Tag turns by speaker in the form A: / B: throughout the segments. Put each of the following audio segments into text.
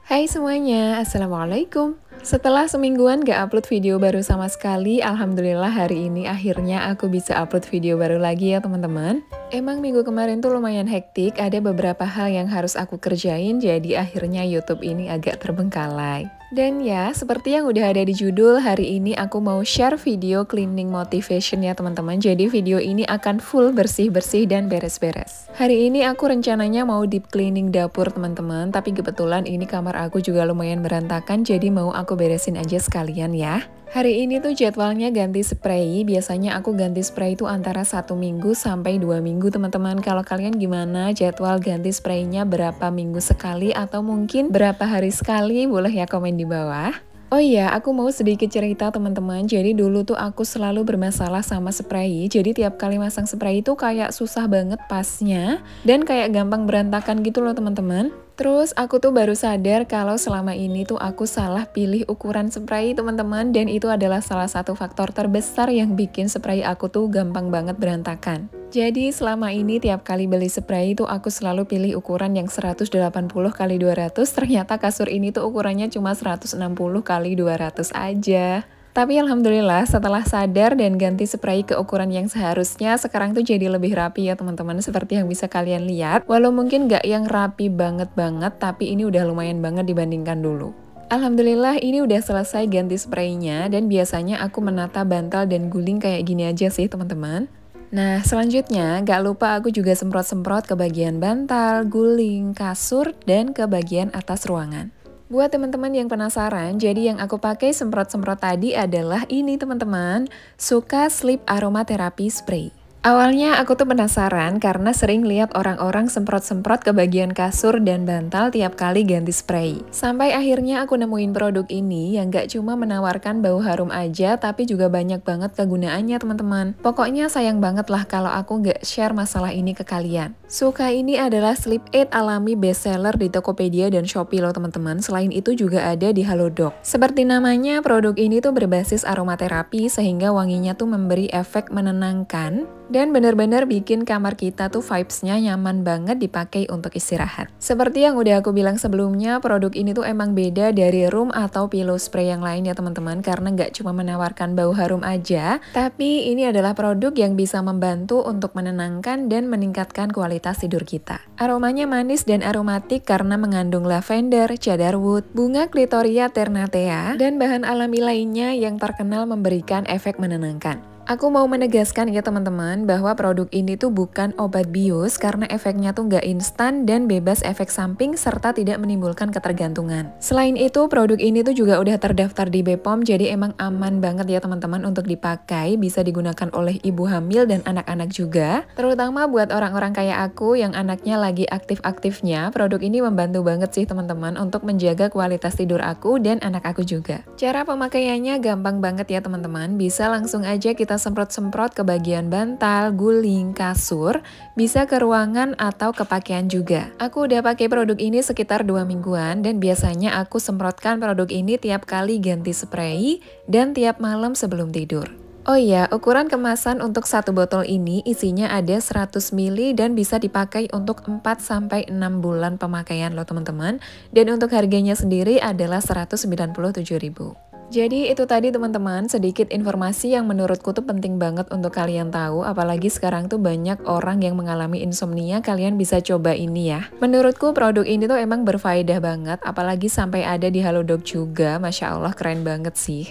A: Hai semuanya, Assalamualaikum. Setelah semingguan gak upload video baru sama sekali, alhamdulillah hari ini akhirnya aku bisa upload video baru lagi ya teman-teman. Emang minggu kemarin tuh lumayan hektik, ada beberapa hal yang harus aku kerjain, jadi akhirnya YouTube ini agak terbengkalai. Dan ya, seperti yang udah ada di judul, hari ini aku mau share video cleaning motivation ya teman-teman. Jadi video ini akan full bersih-bersih dan beres-beres. Hari ini aku rencananya mau deep cleaning dapur teman-teman, tapi kebetulan ini kamar aku juga lumayan berantakan, jadi mau aku beresin aja sekalian ya. Hari ini tuh jadwalnya ganti spray, biasanya aku ganti spray itu antara 1 minggu sampai 2 minggu teman-teman. Kalau kalian gimana jadwal ganti spraynya berapa minggu sekali atau mungkin berapa hari sekali, boleh ya komen di bawah. Oh iya, aku mau sedikit cerita teman-teman. Jadi dulu tuh aku selalu bermasalah sama spray. Jadi tiap kali masang spray itu kayak susah banget pasnya dan kayak gampang berantakan gitu loh teman-teman. Terus aku tuh baru sadar kalau selama ini tuh aku salah pilih ukuran spray teman-teman, dan itu adalah salah satu faktor terbesar yang bikin spray aku tuh gampang banget berantakan. Jadi selama ini tiap kali beli spray itu aku selalu pilih ukuran yang 180 x 200, ternyata kasur ini tuh ukurannya cuma 160 x 200 aja. Tapi alhamdulillah setelah sadar dan ganti spray ke ukuran yang seharusnya, sekarang tuh jadi lebih rapi ya teman-teman, seperti yang bisa kalian lihat. Walau mungkin gak yang rapi banget-banget, tapi ini udah lumayan banget dibandingkan dulu. Alhamdulillah ini udah selesai ganti spraynya, dan biasanya aku menata bantal dan guling kayak gini aja sih teman-teman. Nah selanjutnya gak lupa aku juga semprot-semprot ke bagian bantal, guling, kasur, dan ke bagian atas ruangan. Buat teman-teman yang penasaran, jadi yang aku pakai semprot-semprot tadi adalah ini teman-teman, Suka Sleep Aromatherapy Spray. Awalnya aku tuh penasaran karena sering lihat orang-orang semprot-semprot ke bagian kasur dan bantal tiap kali ganti spray. Sampai akhirnya aku nemuin produk ini yang gak cuma menawarkan bau harum aja, tapi juga banyak banget kegunaannya teman-teman. Pokoknya sayang banget lah kalau aku gak share masalah ini ke kalian. Suka ini adalah sleep aid alami bestseller di Tokopedia dan Shopee loh teman-teman. Selain itu juga ada di Halodoc. Seperti namanya, produk ini tuh berbasis aromaterapi sehingga wanginya tuh memberi efek menenangkan dan benar-benar bikin kamar kita tuh vibes-nya nyaman banget dipakai untuk istirahat. Seperti yang udah aku bilang sebelumnya, produk ini tuh emang beda dari room atau pillow spray yang lain ya teman-teman, karena nggak cuma menawarkan bau harum aja, tapi ini adalah produk yang bisa membantu untuk menenangkan dan meningkatkan kualitas tidur kita. Aromanya manis dan aromatik karena mengandung lavender, cedarwood, bunga Clitoria ternatea, dan bahan alami lainnya yang terkenal memberikan efek menenangkan. Aku mau menegaskan ya teman-teman bahwa produk ini tuh bukan obat bius karena efeknya tuh nggak instan dan bebas efek samping serta tidak menimbulkan ketergantungan. Selain itu, produk ini tuh juga udah terdaftar di BPOM, jadi emang aman banget ya teman-teman untuk dipakai, bisa digunakan oleh ibu hamil dan anak-anak juga. Terutama buat orang-orang kayak aku yang anaknya lagi aktif-aktifnya, produk ini membantu banget sih teman-teman untuk menjaga kualitas tidur aku dan anak aku juga. Cara pemakaiannya gampang banget ya teman-teman, bisa langsung aja kita semprot-semprot ke bagian bantal, guling, kasur, bisa ke ruangan atau ke pakaian juga. Aku udah pakai produk ini sekitar 2 mingguan dan biasanya aku semprotkan produk ini tiap kali ganti spray dan tiap malam sebelum tidur. Oh iya, ukuran kemasan untuk satu botol ini isinya ada 100 ml dan bisa dipakai untuk 4-6 bulan pemakaian loh teman-teman. Dan untuk harganya sendiri adalah 197.000. Jadi itu tadi teman-teman, sedikit informasi yang menurutku tuh penting banget untuk kalian tahu, apalagi sekarang tuh banyak orang yang mengalami insomnia, kalian bisa coba ini ya. Menurutku produk ini tuh emang berfaedah banget, apalagi sampai ada di Halodoc juga, Masya Allah keren banget sih.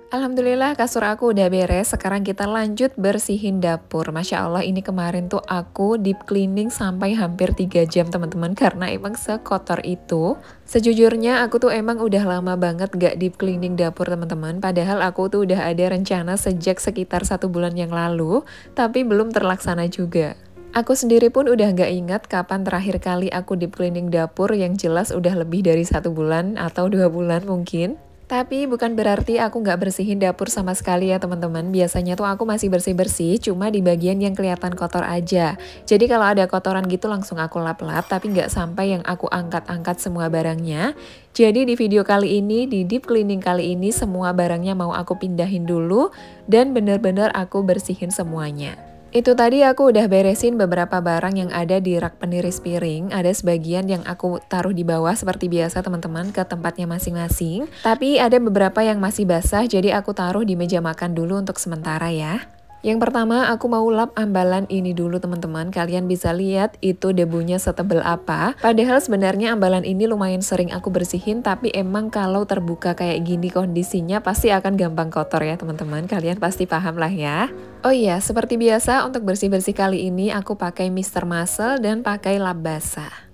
A: Alhamdulillah kasur aku udah beres, sekarang kita lanjut bersihin dapur. Masya Allah ini kemarin tuh aku deep cleaning sampai hampir 3 jam teman-teman, karena emang sekotor itu. Sejujurnya aku tuh emang udah lama banget gak deep cleaning dapur teman-teman, padahal aku tuh udah ada rencana sejak sekitar 1 bulan yang lalu, tapi belum terlaksana juga. Aku sendiri pun udah gak ingat kapan terakhir kali aku deep cleaning dapur, yang jelas udah lebih dari 1 bulan atau 2 bulan mungkin. Tapi bukan berarti aku nggak bersihin dapur sama sekali ya teman-teman. Biasanya tuh aku masih bersih-bersih, cuma di bagian yang kelihatan kotor aja. Jadi kalau ada kotoran gitu langsung aku lap-lap, tapi nggak sampai yang aku angkat-angkat semua barangnya. Jadi di video kali ini, di deep cleaning kali ini, semua barangnya mau aku pindahin dulu dan bener-bener aku bersihin semuanya. Itu tadi aku udah beresin beberapa barang yang ada di rak peniris piring. Ada sebagian yang aku taruh di bawah seperti biasa teman-teman ke tempatnya masing-masing. Tapi ada beberapa yang masih basah jadi aku taruh di meja makan dulu untuk sementara ya. Yang pertama aku mau lap ambalan ini dulu teman-teman. Kalian bisa lihat itu debunya setebel apa. Padahal sebenarnya ambalan ini lumayan sering aku bersihin, tapi emang kalau terbuka kayak gini kondisinya pasti akan gampang kotor ya teman-teman. Kalian pasti paham lah ya. Oh iya, seperti biasa untuk bersih-bersih kali ini aku pakai Mr. Muscle dan pakai lap basah.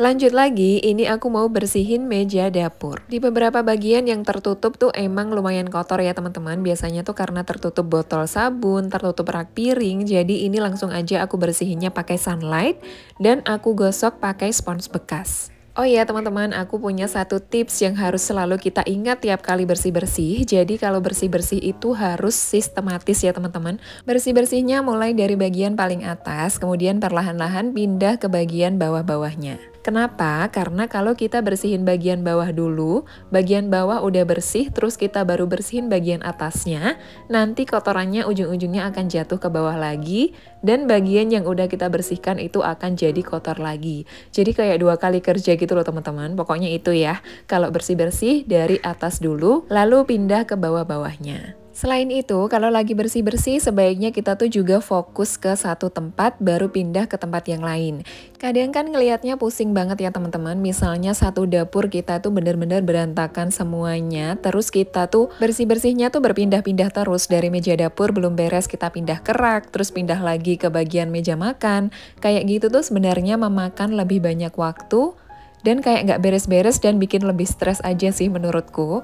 A: Lanjut lagi, ini aku mau bersihin meja dapur. Di beberapa bagian yang tertutup tuh emang lumayan kotor ya teman-teman. Biasanya tuh karena tertutup botol sabun, tertutup rak piring. Jadi ini langsung aja aku bersihinnya pakai sunlight dan aku gosok pakai spons bekas. Oh iya teman-teman, aku punya satu tips yang harus selalu kita ingat tiap kali bersih-bersih. Jadi kalau bersih-bersih itu harus sistematis ya teman-teman. Bersih-bersihnya mulai dari bagian paling atas, kemudian perlahan-lahan pindah ke bagian bawah-bawahnya. Kenapa? Karena kalau kita bersihin bagian bawah dulu, bagian bawah udah bersih, terus kita baru bersihin bagian atasnya, nanti kotorannya ujung-ujungnya akan jatuh ke bawah lagi, dan bagian yang udah kita bersihkan itu akan jadi kotor lagi. Jadi kayak 2 kali kerja gitu loh teman-teman, pokoknya itu ya, kalau bersih-bersih dari atas dulu, lalu pindah ke bawah-bawahnya. Selain itu, kalau lagi bersih-bersih sebaiknya kita tuh juga fokus ke satu tempat baru pindah ke tempat yang lain. Kadang kan ngelihatnya pusing banget ya teman-teman, misalnya satu dapur kita tuh bener-bener berantakan semuanya, terus kita tuh bersih-bersihnya tuh berpindah-pindah terus, dari meja dapur belum beres kita pindah ke rak, terus pindah lagi ke bagian meja makan. Kayak gitu tuh sebenarnya memakan lebih banyak waktu dan kayak nggak beres-beres dan bikin lebih stres aja sih menurutku.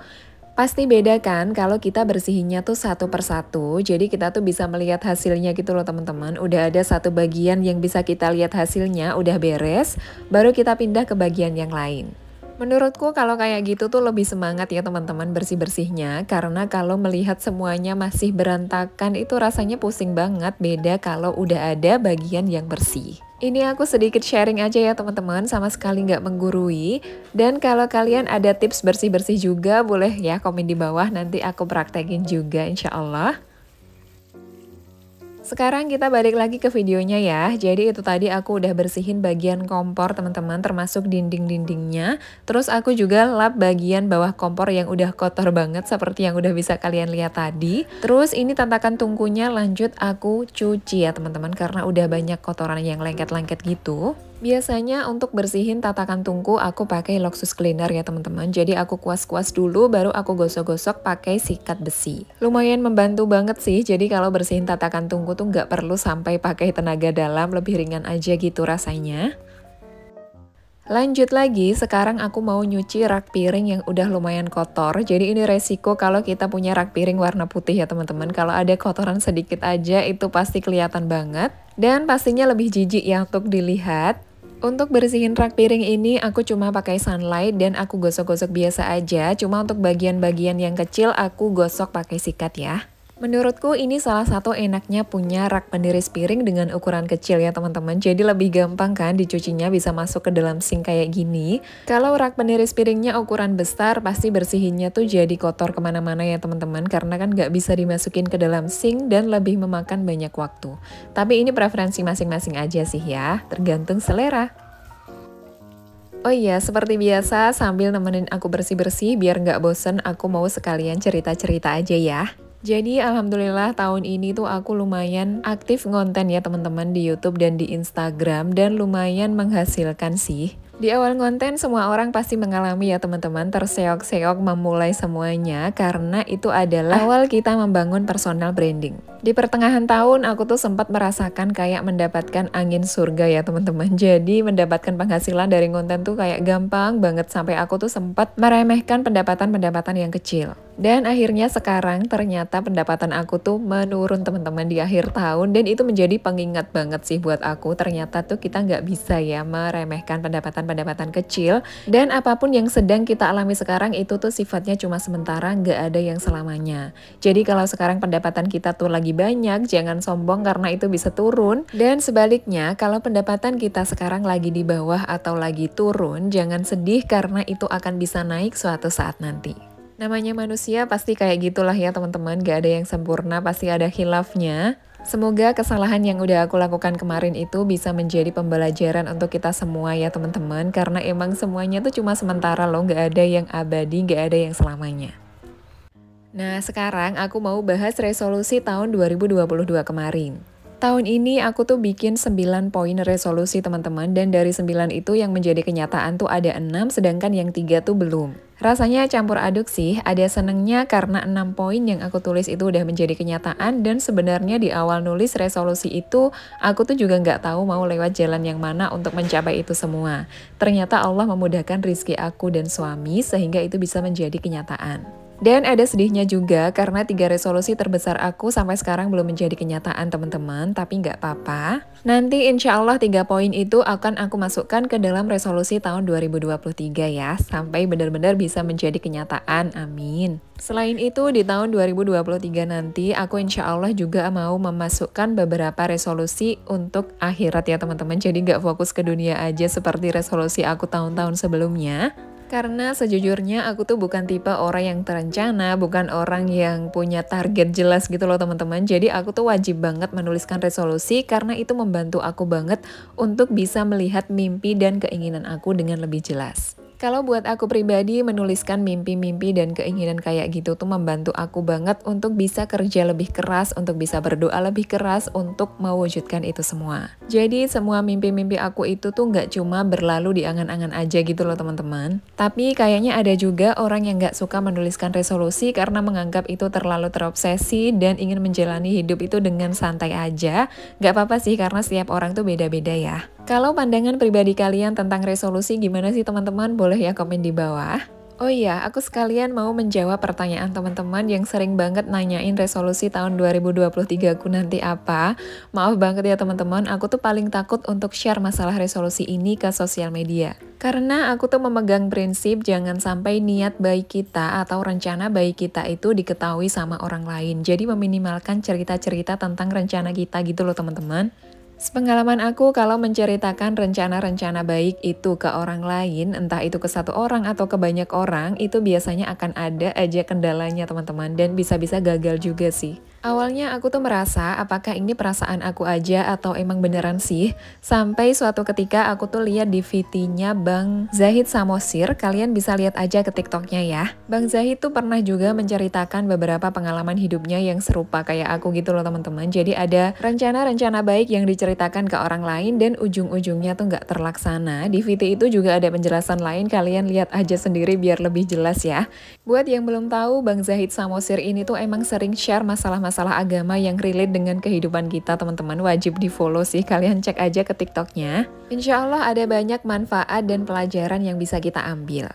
A: Pasti beda kan kalau kita bersihinnya tuh satu persatu, jadi kita tuh bisa melihat hasilnya gitu loh teman-teman. Udah ada satu bagian yang bisa kita lihat hasilnya, udah beres, baru kita pindah ke bagian yang lain. Menurutku kalau kayak gitu tuh lebih semangat ya teman-teman bersih-bersihnya, karena kalau melihat semuanya masih berantakan itu rasanya pusing banget, beda kalau udah ada bagian yang bersih. Ini aku sedikit sharing aja ya teman-teman, sama sekali nggak menggurui. Dan kalau kalian ada tips bersih-bersih juga boleh ya komen di bawah, nanti aku praktekin juga insya Allah. Sekarang kita balik lagi ke videonya ya. Jadi itu tadi aku udah bersihin bagian kompor teman-teman, termasuk dinding-dindingnya. Terus aku juga lap bagian bawah kompor yang udah kotor banget seperti yang udah bisa kalian lihat tadi. Terus ini tatakan tungkunya lanjut aku cuci ya teman-teman, karena udah banyak kotoran yang lengket-lengket gitu. Biasanya untuk bersihin tatakan tungku aku pakai Luxus Cleaner ya teman-teman. Jadi aku kuas-kuas dulu baru aku gosok-gosok pakai sikat besi. Lumayan membantu banget sih. Jadi kalau bersihin tatakan tungku tuh nggak perlu sampai pakai tenaga dalam, lebih ringan aja gitu rasanya. Lanjut lagi, sekarang aku mau nyuci rak piring yang udah lumayan kotor. Jadi ini resiko kalau kita punya rak piring warna putih ya teman-teman. Kalau ada kotoran sedikit aja itu pasti kelihatan banget. Dan pastinya lebih jijik ya untuk dilihat. Untuk bersihin rak piring ini aku cuma pakai sunlight dan aku gosok-gosok biasa aja. Cuma untuk bagian-bagian yang kecil aku gosok pakai sikat ya. Menurutku ini salah satu enaknya punya rak peniris piring dengan ukuran kecil ya teman-teman. Jadi lebih gampang kan dicucinya, bisa masuk ke dalam sink kayak gini. Kalau rak peniris piringnya ukuran besar pasti bersihinnya tuh jadi kotor kemana-mana ya teman-teman. Karena kan nggak bisa dimasukin ke dalam sink dan lebih memakan banyak waktu. Tapi ini preferensi masing-masing aja sih ya, tergantung selera. Oh iya, seperti biasa sambil nemenin aku bersih-bersih biar nggak bosen, aku mau sekalian cerita-cerita aja ya. Jadi alhamdulillah tahun ini tuh aku lumayan aktif ngonten ya teman-teman di YouTube dan di Instagram, dan lumayan menghasilkan sih. Di awal konten semua orang pasti mengalami ya teman-teman, terseok-seok memulai semuanya karena itu adalah awal kita membangun personal branding. Di pertengahan tahun aku tuh sempat merasakan kayak mendapatkan angin surga ya teman-teman. Jadi mendapatkan penghasilan dari konten tuh kayak gampang banget, sampai aku tuh sempat meremehkan pendapatan-pendapatan yang kecil. Dan akhirnya sekarang ternyata pendapatan aku tuh menurun teman-teman di akhir tahun, dan itu menjadi pengingat banget sih buat aku. Ternyata tuh kita nggak bisa ya meremehkan pendapatan kecil, dan apapun yang sedang kita alami sekarang itu tuh sifatnya cuma sementara, nggak ada yang selamanya. Jadi kalau sekarang pendapatan kita tuh lagi banyak, jangan sombong karena itu bisa turun, dan sebaliknya kalau pendapatan kita sekarang lagi di bawah atau lagi turun, jangan sedih karena itu akan bisa naik suatu saat nanti. Namanya manusia pasti kayak gitulah ya teman-teman, gak ada yang sempurna, pasti ada khilafnya. Semoga kesalahan yang udah aku lakukan kemarin itu bisa menjadi pembelajaran untuk kita semua ya teman-teman. Karena emang semuanya tuh cuma sementara loh, nggak ada yang abadi, nggak ada yang selamanya. Nah sekarang aku mau bahas resolusi tahun 2022 kemarin. Tahun ini aku tuh bikin 9 poin resolusi teman-teman, dan dari 9 itu yang menjadi kenyataan tuh ada 6, sedangkan yang 3 tuh belum. Rasanya campur aduk sih, ada senengnya karena 6 poin yang aku tulis itu udah menjadi kenyataan, dan sebenarnya di awal nulis resolusi itu, aku tuh juga nggak tahu mau lewat jalan yang mana untuk mencapai itu semua. Ternyata Allah memudahkan rizki aku dan suami, sehingga itu bisa menjadi kenyataan. Dan ada sedihnya juga karena 3 resolusi terbesar aku sampai sekarang belum menjadi kenyataan teman-teman, tapi nggak apa-apa. Nanti insya Allah 3 poin itu akan aku masukkan ke dalam resolusi tahun 2023 ya, sampai benar-benar bisa menjadi kenyataan, amin. Selain itu di tahun 2023 nanti aku insya Allah juga mau memasukkan beberapa resolusi untuk akhirat ya teman-teman, jadi nggak fokus ke dunia aja seperti resolusi aku tahun-tahun sebelumnya. Karena sejujurnya aku tuh bukan tipe orang yang terencana, bukan orang yang punya target jelas gitu loh teman-teman. Jadi aku tuh wajib banget menuliskan resolusi karena itu membantu aku banget untuk bisa melihat mimpi dan keinginan aku dengan lebih jelas. Kalau buat aku pribadi, menuliskan mimpi-mimpi dan keinginan kayak gitu tuh membantu aku banget untuk bisa kerja lebih keras, untuk bisa berdoa lebih keras untuk mewujudkan itu semua. Jadi semua mimpi-mimpi aku itu tuh nggak cuma berlalu di angan-angan aja gitu loh teman-teman. Tapi kayaknya ada juga orang yang nggak suka menuliskan resolusi karena menganggap itu terlalu terobsesi dan ingin menjalani hidup itu dengan santai aja. Nggak apa-apa sih karena setiap orang tuh beda-beda ya. Kalau pandangan pribadi kalian tentang resolusi gimana sih teman-teman? Boleh ya komen di bawah. Oh iya, aku sekalian mau menjawab pertanyaan teman-teman yang sering banget nanyain resolusi tahun 2023 aku nanti apa. Maaf banget ya teman-teman, aku tuh paling takut untuk share masalah resolusi ini ke sosial media. Karena aku tuh memegang prinsip jangan sampai niat baik kita atau rencana baik kita itu diketahui sama orang lain. Jadi meminimalkan cerita-cerita tentang rencana kita gitu loh teman-teman. Sepengalaman aku kalau menceritakan rencana-rencana baik itu ke orang lain, entah itu ke satu orang atau ke banyak orang, itu biasanya akan ada aja kendalanya teman-teman, dan bisa-bisa gagal juga sih. Awalnya aku tuh merasa apakah ini perasaan aku aja atau emang beneran sih, sampai suatu ketika aku tuh lihat di VT-nya Bang Zahid Samosir, kalian bisa lihat aja ke TikToknya ya. Bang Zahid tuh pernah juga menceritakan beberapa pengalaman hidupnya yang serupa kayak aku gitu loh teman-teman. Jadi ada rencana-rencana baik yang diceritakan ke orang lain dan ujung-ujungnya tuh nggak terlaksana. Di VT itu juga ada penjelasan lain, kalian lihat aja sendiri biar lebih jelas ya. Buat yang belum tahu, Bang Zahid Samosir ini tuh emang sering share masalah agama yang relate dengan kehidupan kita teman-teman, wajib di follow sih, kalian cek aja ke TikToknya. Insya Allah ada banyak manfaat dan pelajaran yang bisa kita ambil.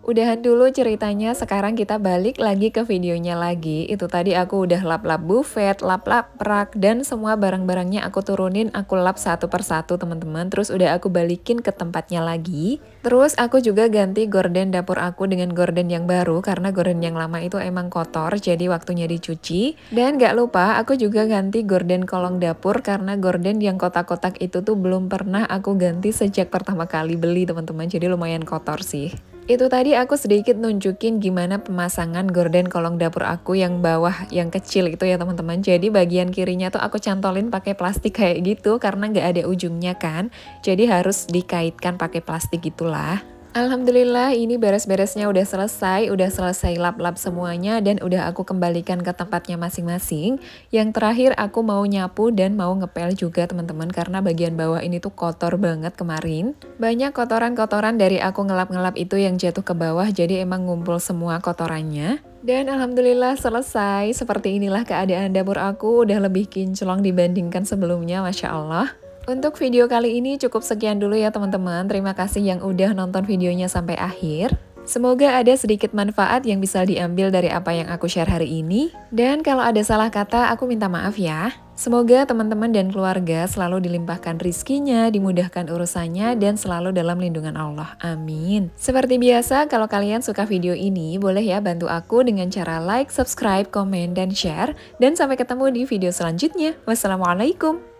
A: Udahan dulu ceritanya, sekarang kita balik lagi ke videonya lagi. Itu tadi aku udah lap-lap buffet, lap-lap rak, dan semua barang-barangnya aku turunin, aku lap satu persatu teman-teman. Terus udah aku balikin ke tempatnya lagi. Terus aku juga ganti gorden dapur aku dengan gorden yang baru, karena gorden yang lama itu emang kotor, jadi waktunya dicuci. Dan gak lupa aku juga ganti gorden kolong dapur, karena gorden yang kotak-kotak itu tuh belum pernah aku ganti sejak pertama kali beli teman-teman, jadi lumayan kotor sih. Itu tadi aku sedikit nunjukin gimana pemasangan gorden kolong dapur aku yang bawah, yang kecil itu ya teman-teman. Jadi bagian kirinya tuh aku cantolin pakai plastik kayak gitu karena nggak ada ujungnya kan. Jadi harus dikaitkan pakai plastik gitulah. Alhamdulillah ini beres-beresnya udah selesai lap-lap semuanya dan udah aku kembalikan ke tempatnya masing-masing. Yang terakhir aku mau nyapu dan mau ngepel juga teman-teman karena bagian bawah ini tuh kotor banget kemarin. Banyak kotoran-kotoran dari aku ngelap-ngelap itu yang jatuh ke bawah, jadi emang ngumpul semua kotorannya. Dan alhamdulillah selesai, seperti inilah keadaan dapur aku, udah lebih kinclong dibandingkan sebelumnya, Masya Allah. Untuk video kali ini cukup sekian dulu ya teman-teman. Terima kasih yang udah nonton videonya sampai akhir. Semoga ada sedikit manfaat yang bisa diambil dari apa yang aku share hari ini. Dan kalau ada salah kata, aku minta maaf ya. Semoga teman-teman dan keluarga selalu dilimpahkan rizkinya, dimudahkan urusannya, dan selalu dalam lindungan Allah. Amin. Seperti biasa, kalau kalian suka video ini, boleh ya bantu aku dengan cara like, subscribe, komen, dan share. Dan sampai ketemu di video selanjutnya. Wassalamualaikum.